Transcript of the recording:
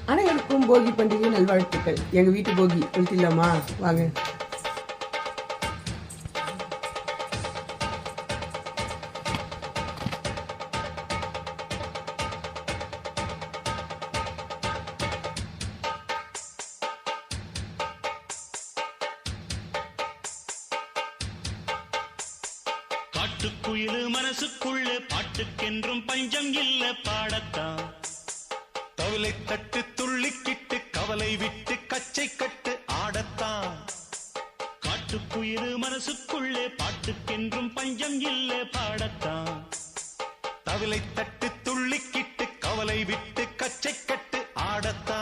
அனைவருக்கும் போகி பண்டிகை நல்வாழ்த்துக்கள். எங்க வீட்டு போகி கொளுத்திடலாமா? வாங்க. காட்டுக்குயிலு மனசுக்குள்ள பாட்டுக்கென்றும் பஞ்சம் இல்ல பாடத்தான். தவளை தட்டு துள்ளிக்கிட்டு கவலை விட்டு கச்சை கட்டு ஆடத்தான். காட்டுக்குயிலு மனசுக்குள்ள பாட்டுக்கென்றும் பஞ்சம் இல்ல பாடத்தான். தவளை தட்டு துள்ளிக்கிட்டு கவலை விட்டு கச்சை கட்டு ஆடத்தான்.